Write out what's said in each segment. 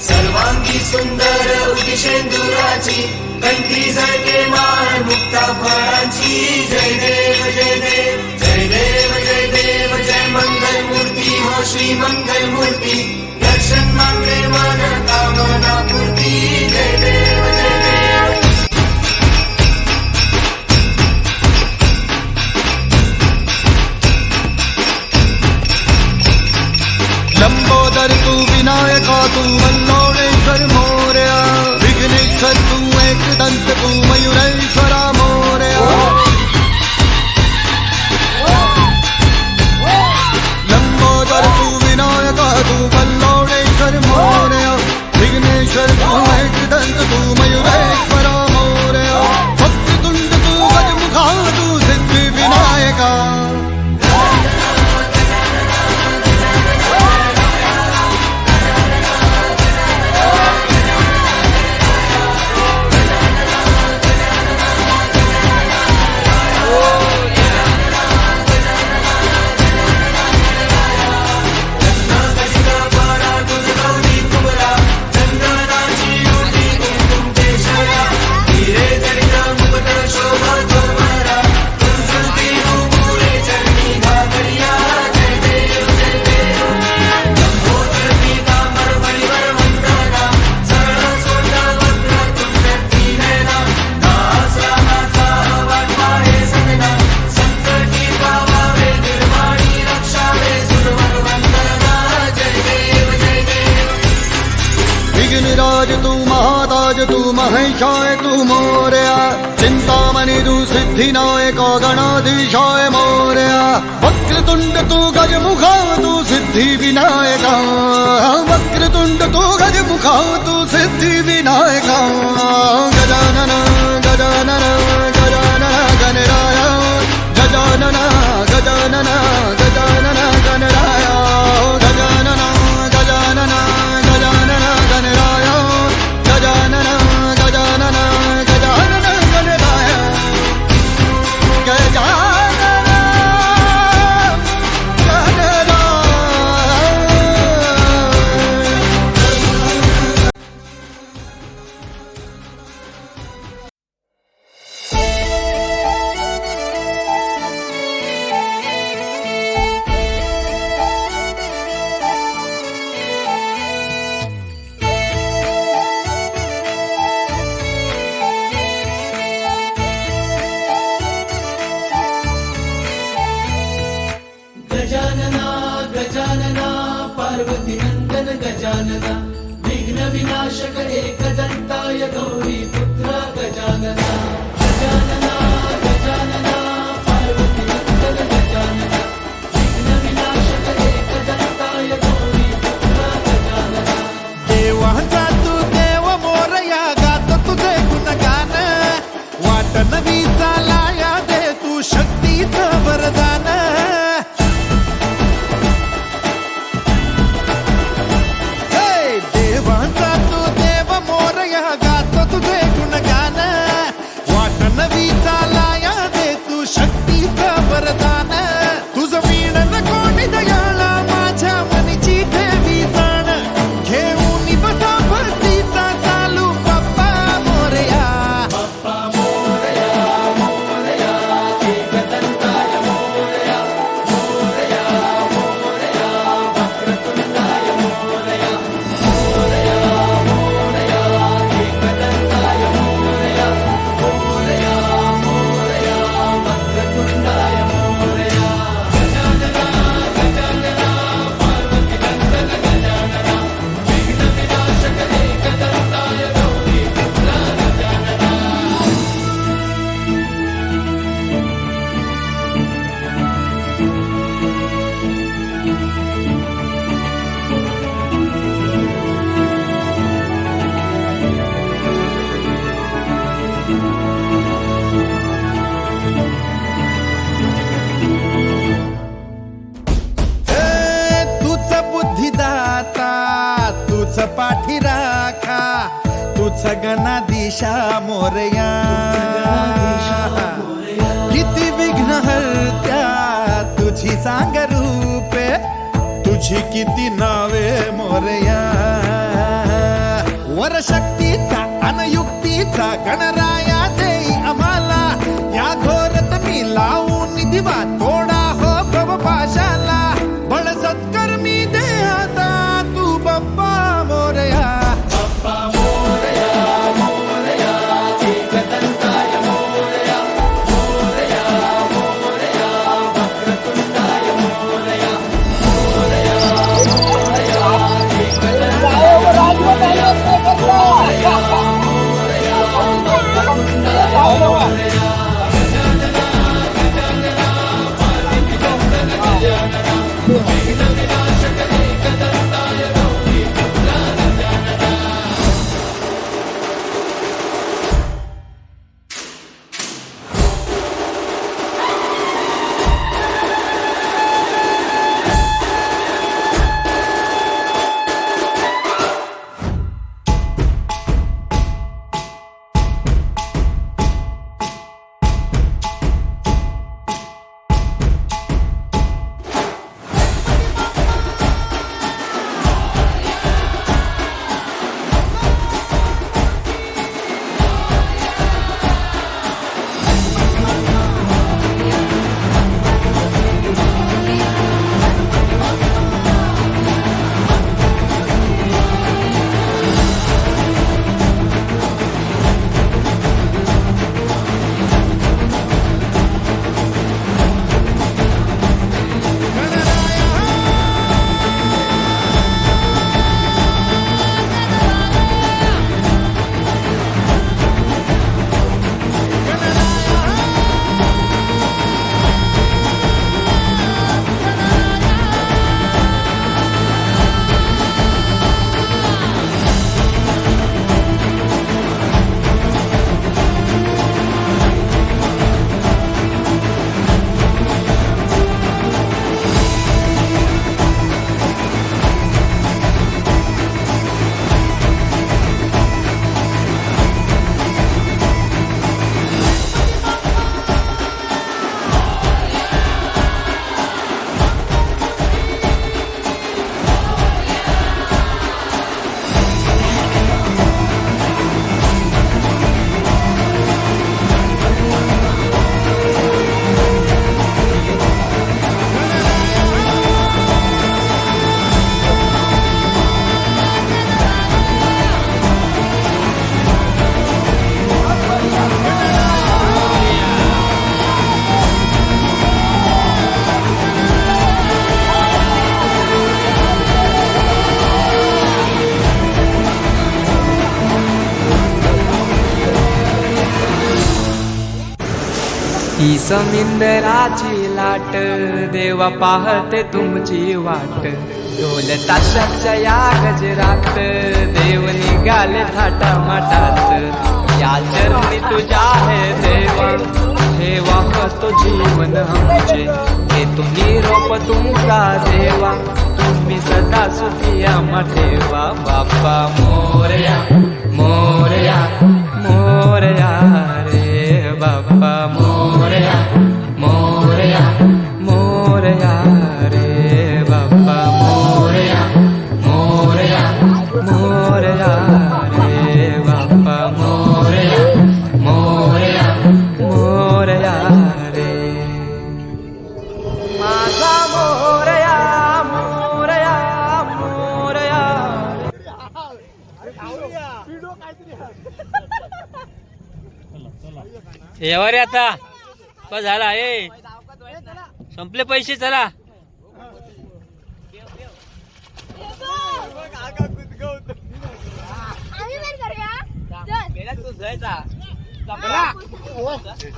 सर्वांगी सुंदर उदिशेंदुराची कंठी झळके माळ मुक्ता फळांची जय देव जय देव जय देव जय देव जय मंगल मूर्ती हो श्री मंगल मूर्ती दर्शन मागणे मन कामना पूर्ती जय देव जय देव लंबोदर तू विनायका तू वल्लोळेश्वर मोरया विघ्नेश्वर तू एकदंत तू मयुरेश्वरा मोरया लंबोदर तू विनायका तू वल्लोळेश्वर मोरया विघ्नेश्वर तू एकदंत तू मयुरेश्वरा मोरया भक्ततुंड तू गजमुखा तू सिद्धी विनायका राज तू महाताज तू महेशाय तू मोरया चिंतामणि तू सिद्धिनायक गणाधीशाय मोरया वक्रतुंड तू गजमुखा तू सिद्धि विनायका वक्रतुंड तू गजमुखा तू सिद्धि विनायका गजानन गजानन गजानन गणराय गजानन गजानन गजानन गणराय गजानन गजानन गजानन गणराय गजानन गजानन गजानन गणराय गजानन गजानना पार्वती नंदन गजानना विघ्न विनाशक एकदंताय गौरी पुत्र गजानना गजानना गजानना पार्वती नंदन गजानना विघ्न विनाशक एकदंताय गौरी पुत्र गजानना देवाचा तू देव मोरया गात तुझे गुणगान वाट नवी चालाया दे तू शक्तीचं वरदान पाठी राखा तूच गणाधीशा मोरया किती विघ्न हरत्या तुझी सांग रूपे, तुझी किती नावे मोरया. वर शक्तीचा अनयुक्तीचा गणराया देई आम्हाला, या घोरत मी लावून दिवा तोडा हो भवपाशाला. बळ सत्कर्मी दे आता तू बाप्पा मोरया. ही समिंदराची लाट देवा पाहते तुमची वाट. ढोल ताशाच्या या गजरात देव निघाले थाटा माटात. या चरणी तुझ्या हे देवा ठेवा तो जीवन आमचे. हे तुम्ही रोप तुमचा देवा तुम्ही सदा सुखी आम्हा ठेवा. बाप्पा मोरया मोरया मोरया रे बाप्पा मोरया मोरया मोरया रे बाप्पा मोरया मोरया मोरया रे बाप्पा मोरया मोरया मोरया रे माझा मोरया मोरया मोरया. एवर आता बस झाला ए संपले पैसे चला.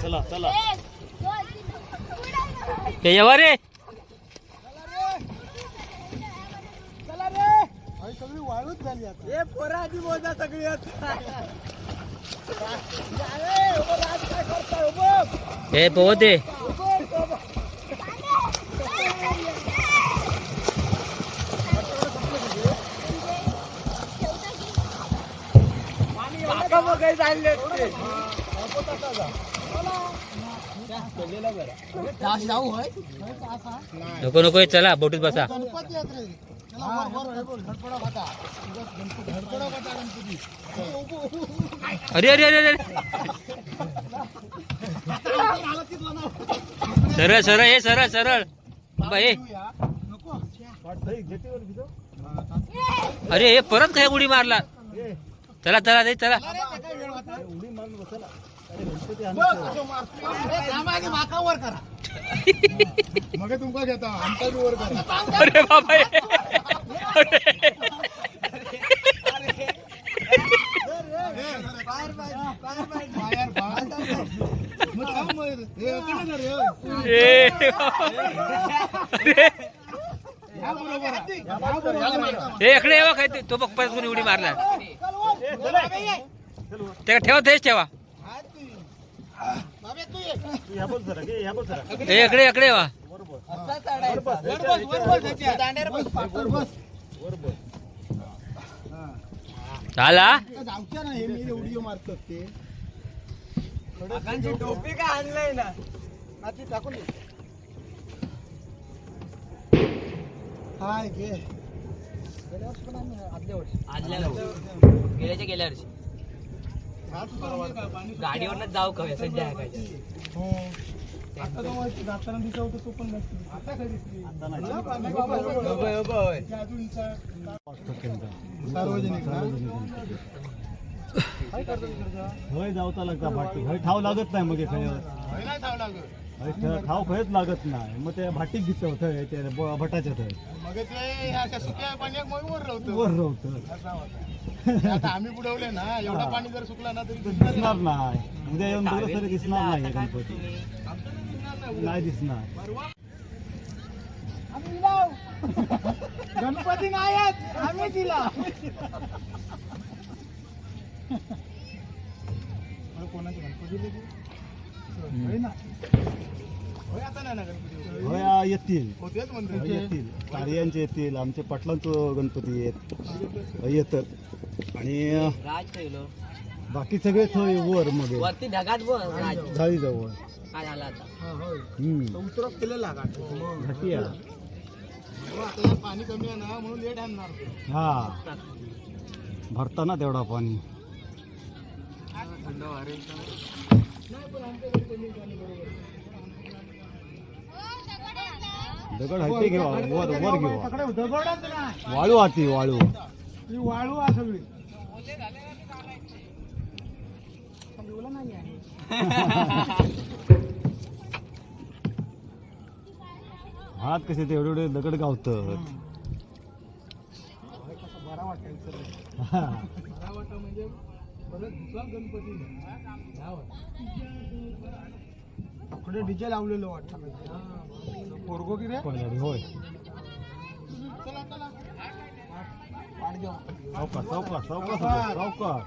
चला चला एवर रे सगळी वाळूच झाली आता. पोरा आधी मोजा सगळी हे पोहते काही चालले जाऊ होय नको नको, चला बोटीत बसा. गणपती यात्रे चला वर धडपडा खाता धडपडा खाता गणपती. अरे अरे अरे अरे, सरळ सरळ हे सरळ सरळ बाई. अरे हे परत काय उडी मारला. चला चला ते चला. माका वर करा मग तुमका घेता आमचा बी वर करा. अरे बाबा हे इकडे येवा काय तो बघ परत कोणी उडी मारला. त्याला ठेवा तेच ठेवा. हे इकडे इकडे येवा. झाला जाऊच्या ना हे मी उडी मारतात ते टोपी का आणलंय ना ती टाकून हाय घे गेल्या वर्षी पण आम्ही आदल्या वर्षी गेल्या वर्षी गाडीवरच जाऊ का सध्या हो आता तो माहिती जाताना दिसत होतं तो पण नसतो. आता काय दिसली सार्वजनिक काय करतात हय जावता लागता भाटी हय ठाव लागत नाही मग नाही ठाव लागत हय ठाव खयच लागत नाही मग ते भाटीक दिसत थंय ते भटाच्या थंय मग ते अशा सुक्या पाण्यात मग वर राहतं वर रवत असा होता. आता आम्ही बुडवले ना एवढा पाणी जर सुकला ना तरी दिसणार नाही उद्या येऊन बघलं तरी दिसणार नाही हे गणपती नाही दिसणार. आम्ही दिला गणपती नाही आहेत आम्ही दिला. कोणाचे गणपती होय ना होय आता नाही ना गणपती होय येतील होतेच म्हणतो होय येतील कार्यांचे येतील आमचे पाटलांचं गणपती येतात आणि बाकी सगळे थंय वर मग वरती ढगात बोल झाडी जवळ काय झालं आता. उतरत केलेला घाटी आहे. आता पाणी कमी आहे ना म्हणून लेट आणणार. हा भरताना तेवढा पाणी दगड आहे ते घेवा वर वर घेवा दगडच नाही वाळू आती वाळू ही वाळू आहे सगळी. हात कसे ते एवढे एवढे दगड गावतात. बरा वाटेल हा. बरा वाटा म्हणजे परत दुसरा गणपती कुठे डीजे लावलेलं वाटतं पोरगो की रे पडल्याने होय चला चला वाट घेऊ सावकाश सावकाश सावकाश सावकाश